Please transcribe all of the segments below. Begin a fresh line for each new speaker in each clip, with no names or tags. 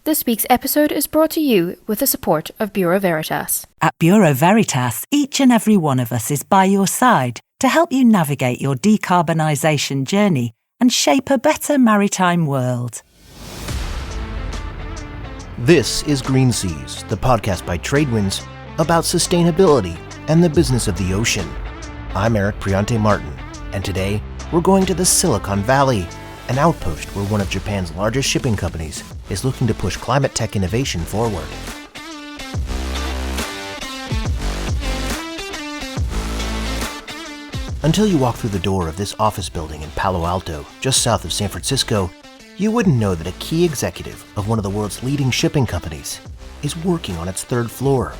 This week's episode is brought to you with the support of Bureau Veritas.
At Bureau Veritas, each and every one of us is by your side to help you navigate your decarbonisation journey and shape a better maritime world.
This is Green Seas, the podcast by Tradewinds about sustainability and the business of the ocean. I'm Eric Priante Martin, and today we're going to the Silicon Valley, an outpost where one of Japan's largest shipping companies is looking to push climate tech innovation forward. Until you walk through the door of this office building in Palo Alto, just south of San Francisco, you wouldn't know that a key executive of one of the world's leading shipping companies is working on its third floor.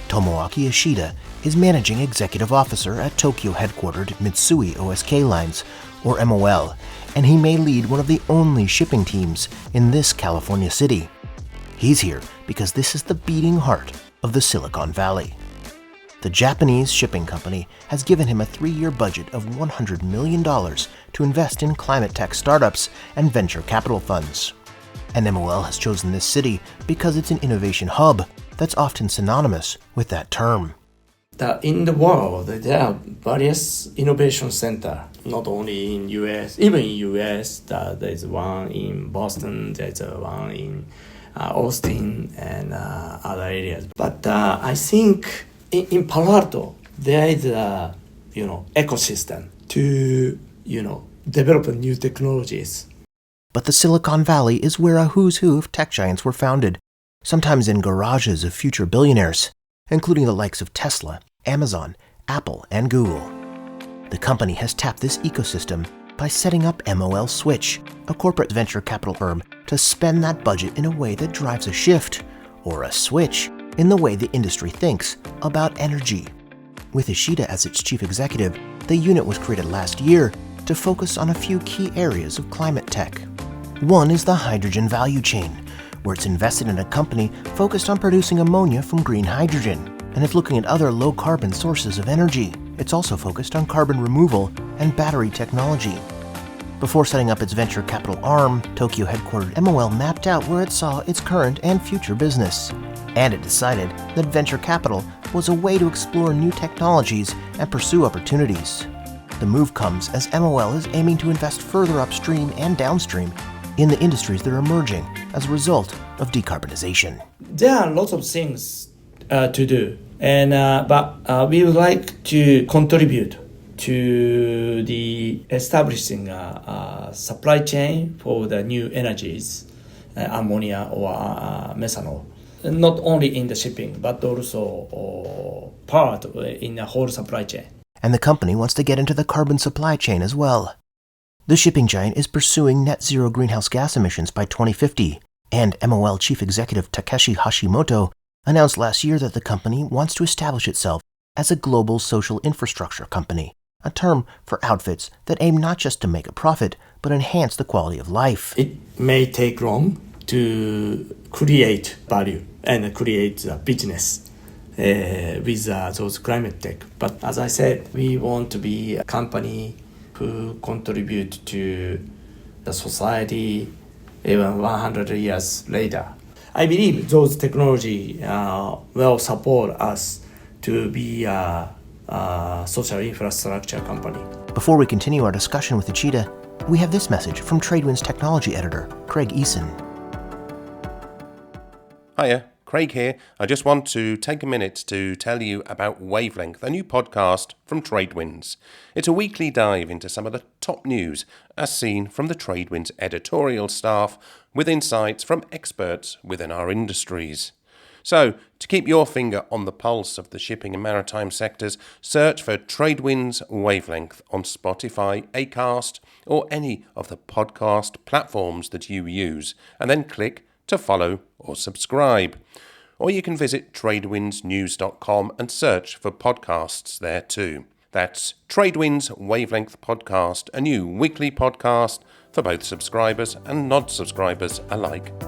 Tomoaki Ichida is managing executive officer at Tokyo-headquartered Mitsui OSK Lines, or MOL, and he may lead one of the only shipping teams in this California city. He's here because this is the beating heart of the Silicon Valley. The Japanese shipping company has given him a 3-year budget of $100 million to invest in climate tech startups and venture capital funds. And MOL has chosen this city because it's an innovation hub that's often synonymous with that term.
In the world, there are various innovation centers, not only in US, even in US, there's one in Boston, there's one in Austin and other areas. But I think in Palo Alto, there is a ecosystem to develop new technologies.
But the Silicon Valley is where a who's who of tech giants were founded, sometimes in garages of future billionaires, including the likes of Tesla, Amazon, Apple, and Google. The company has tapped this ecosystem by setting up MOL Switch, a corporate venture capital firm, to spend that budget in a way that drives a shift, or a switch, in the way the industry thinks about energy. With Ichida as its chief executive, the unit was created last year to focus on a few key areas of climate tech. One is the hydrogen value chain, where it's invested in a company focused on producing ammonia from green hydrogen, and it's looking at other low-carbon sources of energy. It's also focused on carbon removal and battery technology. Before setting up its venture capital arm, Tokyo-headquartered MOL mapped out where it saw its current and future business. And it decided that venture capital was a way to explore new technologies and pursue opportunities. The move comes as MOL is aiming to invest further upstream and downstream in the industries that are emerging as a result of decarbonization.
There are lots of things to do, but we would like to contribute to the establishing a supply chain for the new energies, ammonia or methanol. Not only in the shipping, but also part in the whole supply chain.
And the company wants to get into the carbon supply chain as well. The shipping giant is pursuing net zero greenhouse gas emissions by 2050, and MOL chief executive Takeshi Hashimoto announced last year that the company wants to establish itself as a global social infrastructure company, a term for outfits that aim not just to make a profit, but enhance the quality of life.
It may take long to create value and create a business with those climate tech. But as I said, we want to be a company who contribute to the society even 100 years later. I believe those technology will support us to be a social infrastructure company.
Before we continue our discussion with Ichida, we have this message from Tradewinds technology editor Craig Eason.
Hiya, Craig here. I just want to take a minute to tell you about Wavelength, a new podcast from Tradewinds. It's a weekly dive into some of the top news as seen from the Tradewinds editorial staff with insights from experts within our industries. So, to keep your finger on the pulse of the shipping and maritime sectors, search for Tradewinds Wavelength on Spotify, Acast, or any of the podcast platforms that you use, and then click to follow or subscribe. Or you can visit tradewindsnews.com and search for podcasts there too. That's Tradewinds Wavelength Podcast, a new weekly podcast for both subscribers and non-subscribers alike.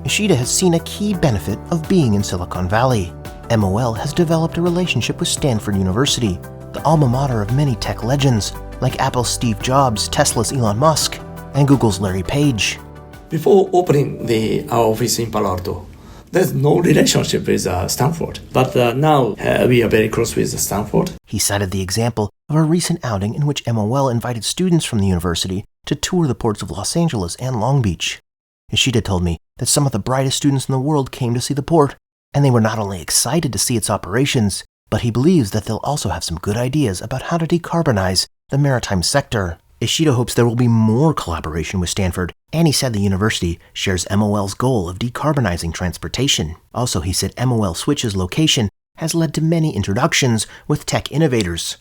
Ichida has seen a key benefit of being in Silicon Valley. MOL has developed a relationship with Stanford University, the alma mater of many tech legends like Apple's Steve Jobs, Tesla's Elon Musk, and Google's Larry Page.
Before opening our office in Palo Alto, there's no relationship with Stanford. But now we are very close with Stanford.
He cited the example of a recent outing in which MOL invited students from the university to tour the ports of Los Angeles and Long Beach. Ichida told me that some of the brightest students in the world came to see the port, and they were not only excited to see its operations, but he believes that they'll also have some good ideas about how to decarbonize the maritime sector. Ichida hopes there will be more collaboration with Stanford, and he said the university shares MOL's goal of decarbonizing transportation. Also, he said MOL Switch's location has led to many introductions with tech innovators,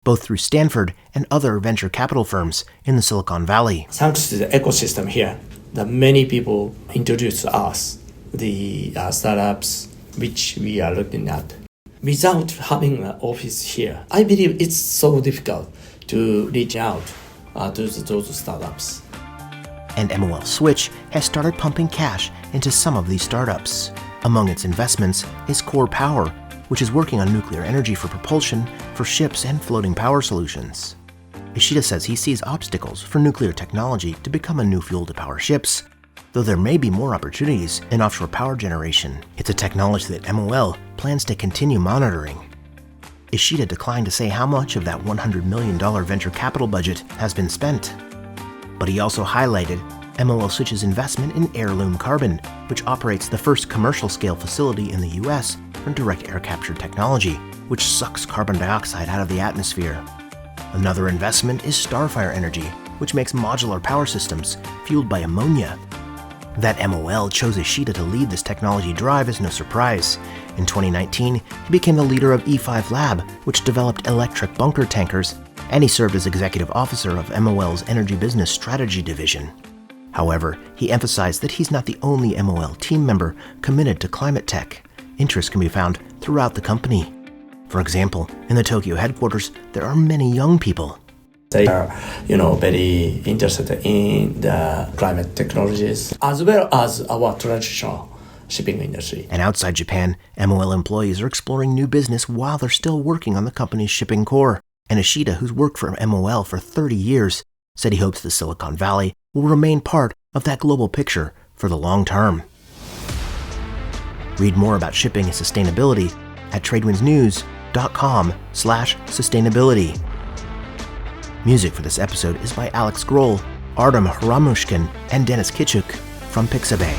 both through Stanford and other venture capital firms in the Silicon Valley.
Thanks to the ecosystem here, that many people introduce us, the startups which we are looking at. Without having an office here, I believe it's so difficult to reach out to those startups.
And MOL Switch has started pumping cash into some of these startups. Among its investments is Core Power, which is working on nuclear energy for propulsion for ships and floating power solutions. Ichida says he sees obstacles for nuclear technology to become a new fuel to power ships, though there may be more opportunities in offshore power generation. It's a technology that MOL plans to continue monitoring. Ichida declined to say how much of that $100 million venture capital budget has been spent. But he also highlighted MOL Switch's investment in Heirloom Carbon, which operates the first commercial-scale facility in the US for direct air capture technology, which sucks carbon dioxide out of the atmosphere. Another investment is Starfire Energy, which makes modular power systems fueled by ammonia. That MOL chose Ichida to lead this technology drive is no surprise. In 2019, he became the leader of E5 Lab, which developed electric bunker tankers, and he served as executive officer of MOL's Energy Business Strategy Division. However, he emphasized that he's not the only MOL team member committed to climate tech. Interest can be found throughout the company. For example, in the Tokyo headquarters, there are many young people.
They are, very interested in the climate technologies as well as our traditional shipping industry.
And outside Japan, MOL employees are exploring new business while they're still working on the company's shipping core. And Ichida, who's worked for MOL for 30 years, said he hopes the Silicon Valley will remain part of that global picture for the long term. Read more about shipping and sustainability at tradewindsnews.com/sustainability. Music for this episode is by Alex Grohl, Artem Haramushkin, and Dennis Kitchuk from Pixabay.